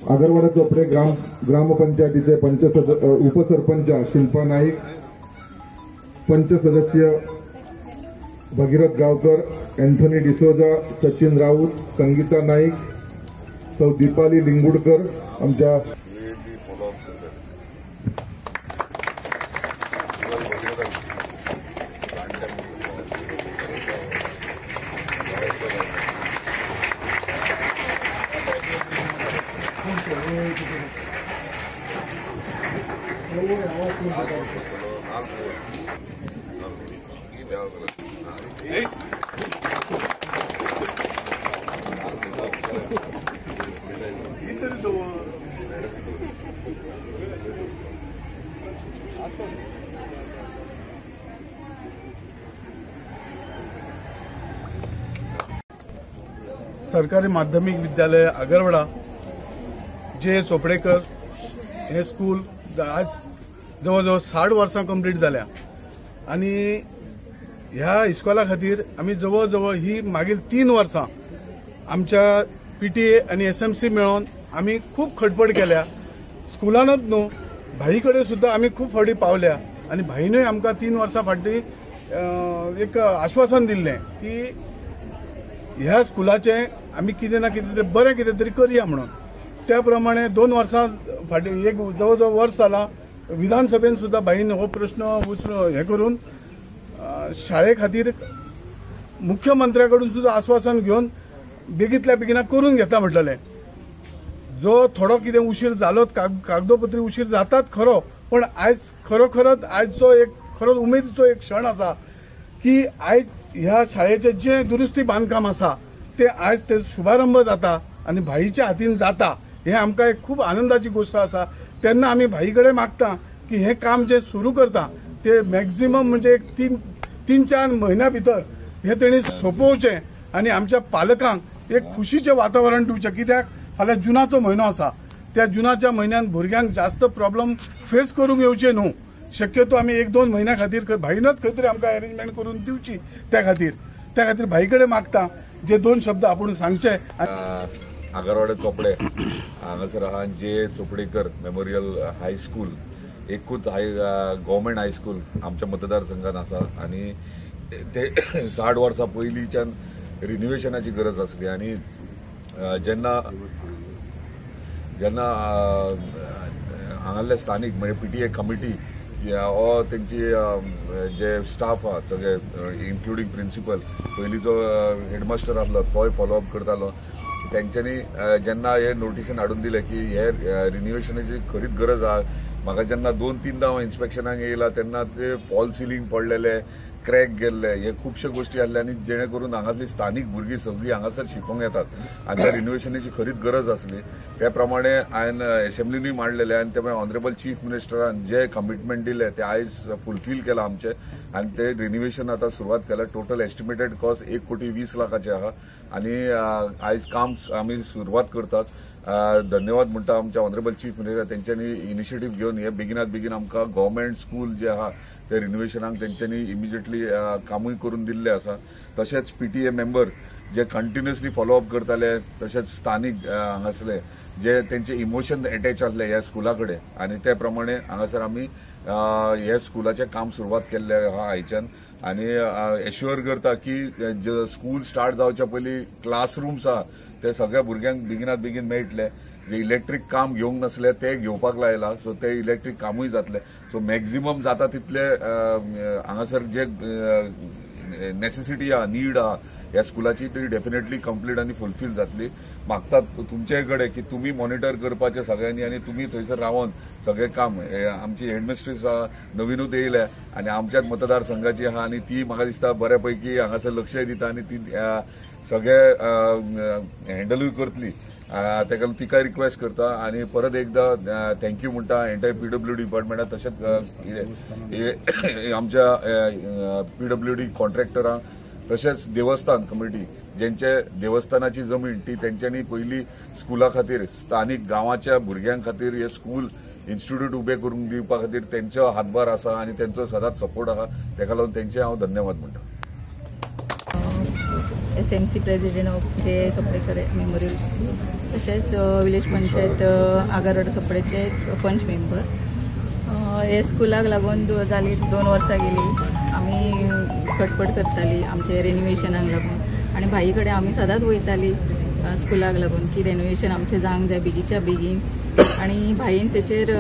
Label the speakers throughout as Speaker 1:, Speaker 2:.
Speaker 1: आगरवाडा चोपडे ग्रामपंचायतीचे उपसरपंच शिल्पा नाईक, पंच सदस्य भगीरथ गावकर, एंथनी डिसोजा, सचिन राऊत, संगीता नाईक, सौ दीपाली लिंगुडकर आमच्या
Speaker 2: सरकारी माध्यमिक विद्यालय आगरवाडा जे चोपडेकर हे स्कूल आज जवळजवळ 60 वर्सां कंप्लीट जाल्या आणि ह्या इस्कॉला खातीर आमी जवळजवळ ही मागील 3 वर्सां आमच्या PTA आणि SMC मेळोन आमी खूब खटपट केल्या। स्कुलानच न्हू भाई कडेन सुद्दां आमी खूब फावटी पावल्या आणि भाईनूय आमकां 3 वर्सां फाटीं एक आश्वासन दिल्लें की ह्या स्कुलाचें आमी कितें ना कितें तरी बरें कितें तरी करया म्हणून। त्या प्रमाणे 2 वर्सां फाटीं एक जवळजवळ वर्स जालां विधानसभेन सुद्दां भाईन हो प्रश्न हे करून शाळे खातीर मुख्यमंत्र्याकडून सुद्दां आश्वासन घेवन बेगीतल्या बेगिना करून घेता म्हटलें। जो थोडो कितें उशीर जालो कागदोपत्री उशीर जातात खरो, पण आयज खरोखरच आयजचो एक खरोच उमेदीचो एक क्षण आसा की आयज ह्या शाळेचें जे दुरुस्ती बांदकाम आसा ते आयज ते शुभारंभ जाता आणि भाईच्या हातीन जाता। हे आमकां एक खूब आनंदाची गोष्ट आसा। तेन्ना आमी भाई कडेन मागता की हे काम जे सुरू करता ते मॅक्झिमम म्हणजे एक 3-4 म्हयन्या भितर हे तेणी सोंपोवचें आणि आमच्या पालकांक एक खुशीचें वातावरण दिवचें। कित्याक फाल्यां जुनाचो म्हयनो आसा, त्या जुनाच्या म्हयन्यान भुरग्यांक जास्त प्रॉब्लेम फेस करूंक येवचे न्हू। शक्यतो आमी 1-2 म्हयन्या खातीर भाईनच खंय तरी आमकां अरेंजमेंट करून दिवची। त्या खातीर भाई कडेन मागता जे 2 शब्द आपूण सांगचे।
Speaker 3: आगरवाडा चोपडे हांगासर आहा जे चोपडेकर मेमोरियल हायस्कूल एकूच गव्हर्मेंट हायस्कूल आमच्या मतदारसंघात आसा आणि ते 60 वर्सां पयलींच्यान रिन्युवेशनाची गरज आसली आणि जेन्ना हांगासले स्थानिक म्हणजे PTA कमिटी हो तेंची जे स्टाफ आहा सगळे इन्क्लुडींग प्रिंसिपल पयलींचो हेडमास्टर आसलो तोय फॉलोअप करतालो। तेंच्यांनी जेन्ना हे नोटिसीन हाडून दिले की हे रिन्युवेशनाची खरीच गरज आहा। म्हाका जेन्ना 2-3दा हांव इन्स्पेक्शनाक येयला तेन्ना ते फॉल सिलींग पडलेले, क्रॅक गेल्ले, हे खुबश्यो गोष्टी आसल्या आणि जेणे करून हांगासली स्थानिक भुरगीं सगळीं हांगासर शिकूंक येतात आणि त्या रिन्युवेशनाची खरीच गरज आसली। त्या प्रमाणे हांवें असेंब्लीनूय मांडलेले आणि त्यामुळे ऑनरेबल चीफ मिनिस्टरान जे कमिटमेंट दिले ते आयज फुलफील केला आमचे आणि ते रिन्युवेशन आता सुरवात केला। टोटल एस्टिमेटेड कॉस्ट 1,20 लाखाचे आहा आणि आयज काम आमी सुरवात करतात। धन्यवाद म्हणटा आमच्या ऑनरेबल चीफ मिनिस्टर तेंच्यांनी इनिशिएटीव घेवन हे बेगिनात बेगीन आमकां गव्हर्मेंट स्कूल जे आहा ते रिन्युवेशनाक तेंच्यांनी इमिजिएटली कामूय करून दिल्ले आसा। तशेंच PTA मेंबर जे कंटिन्युअसली फॉलोअप करताले, तशेंच स्थानिक हांगासले जे तेंचे इमोशन अटॅच आसले ह्या स्कुला कडेन आणि त्या प्रमाणे हांगासर आमी हे स्कुलाचें काम सुरवात केल्लें आहा आयच्यान आणि एश्युअर करता की जे स्कूल स्टार्ट जावच्या पयलीं क्लासरूम्स आहा ते सगळ्या भुरग्यांक बेगिनात बेगीन मेळटले। जे इलेक्ट्रीक काम घेवंक नासले ते घेवपाक लायला, सो ते इलेक्ट्रीक कामूय जातले। सो मॅक्झिमम जाता तितले हांगासर जे नेसेसिटी आहा, नीड आहा ह्या स्कुलाची ती डेफिनेटली कंप्लीट आणि फुलफील जातली। मागतात तुमचे कडेन की तुमी मॉनिटर करपाचे सगळ्यांनी आणि तुमी थंयसर रावन सगळे काम आमची हेडमिस्ट्रेस नवीनूच येयल्या आणि आमच्याच मतदारसंघाची आहा आणि ती म्हाका दिसता बऱ्यापैकी हांगासर लक्षय दिता आणि ती सगळे हँडलूय करतली। तिका रिक्वेस्ट करता आणि परत एकदा थँक्यू म्हणटा एंटायर PWD डिपार्टमेंटाक तशेंच आमच्या PWD कॉन्ट्रॅक्टरांक तशेंच देवस्थान कमिटी जेंचे देवस्थानाची जमीन ती तेंच्यांनी पयली स्कुला खातीर स्थानिक गांवाच्या भुरग्यां खातीर हे स्कूल इन्स्टिट्यूट उबे करून दिवपा खातीर तेंचो हातभार आसा आणि तेंचो सदांच सपोर्ट आहा। तेका लागून तेंचे हांव धन्यवाद म्हणटा।
Speaker 4: SMC प्रेसिडेंट ऑफ जे सोपडेकर मेमोरियल स्कूल, तशेंच विलेज पंचायत आगारवाडा सोपडेचे पंच मेंबर. हे स्कुलाक लागून जाली 2 वर्सां गेली आमी खटपट करताली आमचे रेनोवेशनाक लागून, आनी भाई कडेन आमी सदांच वयताली स्कुलाक लागून की रेनोवेशन आमचें जावंक जाय बेगीच्या बेगीन, आनी भाईन तेचेर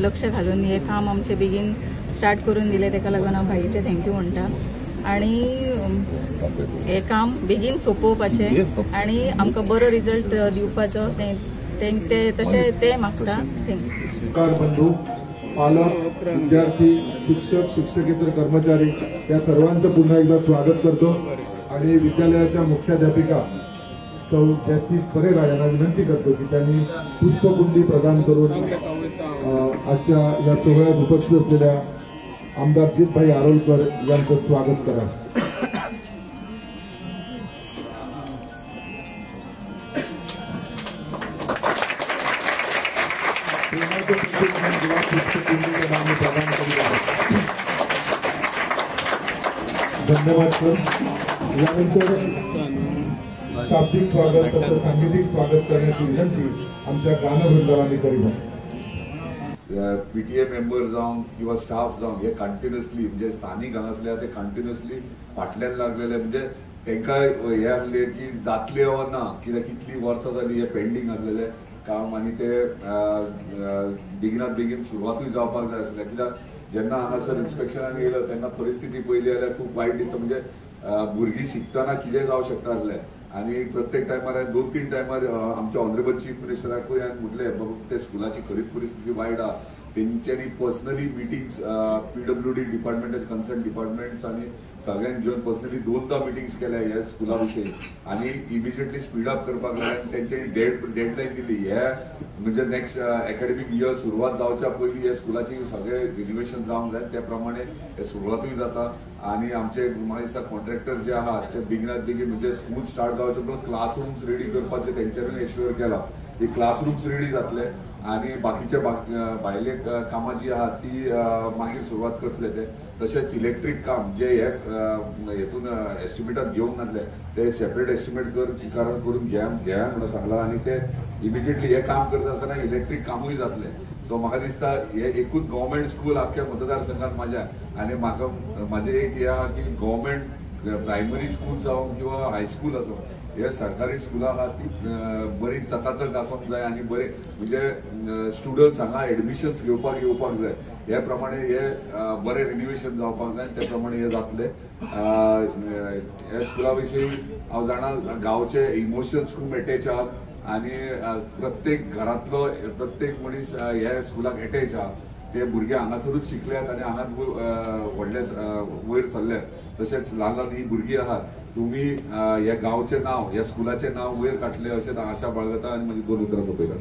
Speaker 4: लक्ष घालून हे काम आमचें बेगीन स्टार्ट करून दिलें. ताका लागून हांव भाईचे थँक्यू म्हणटा. आनी हे काम बेगीन सोंपोवपाचें आनी आमकां बरो रिजल्ट दिवपाचो ते तशें ते मागता. थँक्यू.
Speaker 1: बंधू, पालक, विद्यार्थी, शिक्षक, शिक्षकेतर कर्मचारी या सर्वांचं पुन्हा एकदा स्वागत करतो आणि विद्यालयाच्या मुख्याध्यापिका सौ जयश्री परेरा यांना विनंती करतो की त्यांनी पुष्पकुंडी प्रदान करून आजच्या या सोहळ्यात उपस्थित असलेल्या आमदार जितभाई आरोलकर यांचं स्वागत करा. धन्यवाद सर. यानंतर शाब्दिक स्वागत तसंच सांगीतिक स्वागत करण्याची विनंती आमच्या गानवृंदावानी करीत आहे.
Speaker 3: PTA मेंबर जावं किंवा स्टाफ जावं हे कंटिन्युअसली म्हणजे स्थानिक हांगासले ते कंटिन्युअसली फाटल्यान लागलेले म्हणजे तांकां हे आसले की जातले वा ना कित्याक कितली वर्सां जाली हे पेंडींग आसलेले काम आनी ते बेगिनात बेगीन सुरवातूय जावपाक जाय आसलें. कित्याक जेन्ना हांगासर इन्स्पेक्शनाक येयलो तेन्ना परिस्थिती पयली जाल्यार खूब वायट दिसता. म्हणजे भुरगीं शिकतना कितें जावं शकता आसलें आनी प्रत्येक टायमार 2-3 टायमार आमच्या ऑनरेबल चीफ मिनिस्टराकूय हांवें म्हटलें बाबा ते स्कुलाची खरीच परिस्थिती वायट आहा. तेंच्यांनी पर्सनली मिटिंग्स PWD डिपार्टमेंटाचे कन्सर्न डिपार्टमेंट्स आनी सगळ्यांक घेवन पर्सनली 2दा मिटिंग्स केल्या ह्या स्कुला विशीं आनी इमिजिएटली स्पीड अप करपाक लागले आनी तेंच्यांनी डेडलायन दिली. हे म्हणजे नेक्स्ट एकाडेमीक इयर सुरवात जावच्या पयलीं हे स्कुलाची सगळे रिनोवेशन जावंक जाय त्या प्रमाणे हे सुरवातूय जाता. आनी आमचे म्हाका दिसता कॉन्ट्रॅक्टर जे आहात ते बेगिनात बेगीन म्हणजे स्कूल स्टार्ट जावचे पयलीं क्लासरूम्स रेडी करपाचे तेंच्यांनी एश्युअर केला. हे क्लासरूम्स रेडी जातले आनी बाकीचे भायले कामां जी आहात ती मागीर सुरवात करतले. ते तशेंच इलेक्ट्रीक काम जे हे हेतून एस्टिमेटात घेवंक नासले ते सेपरेट एस्टिमेट करून घ्या म्हणून सांगला आनी ते इमिजिएटली हे काम करता आसतना इलेक्ट्रीक कामूय जातले. सो म्हाका दिसता हे एकूच गव्हर्मेंट स्कूल आख्ख्या मतदारसंघात म्हाज्या आनी म्हाजें एक हे आहा की गव्हर्मेंट प्रायमरी स्कूल जावं किंवा हायस्कूल आसूं हे सरकारी स्कुलां आहात ती बरी चकाचक आसूंक जाय आनी बरे म्हणजे स्टुडंट्स हांगा एडमिशन्स घेवपाक येवपाक जाय. हे प्रमाणे हे बरें रिनोवेशन जावपाक जाय ते प्रमाणे हे जातले. ह्या स्कुला विशीं हांव जाणा गांवचे इमोशन्स खूब एटॅच आहात आनी प्रत्येक घरांतलो प्रत्येक मनीस ह्या स्कुलाक एटॅच आहा. ते भुरगे हांगासरूच शिकल्यात आनी हांगाच व्हडले वयर सरल्यात. तशेंच ल्हान ल्हान ही भुरगीं आहात तुमी ह्या गांवचें नांव ह्या स्कुलाचें नांव वयर काडटले अशें आशा बाळगता आनी म्हजी 2 उतरां सोंपयता.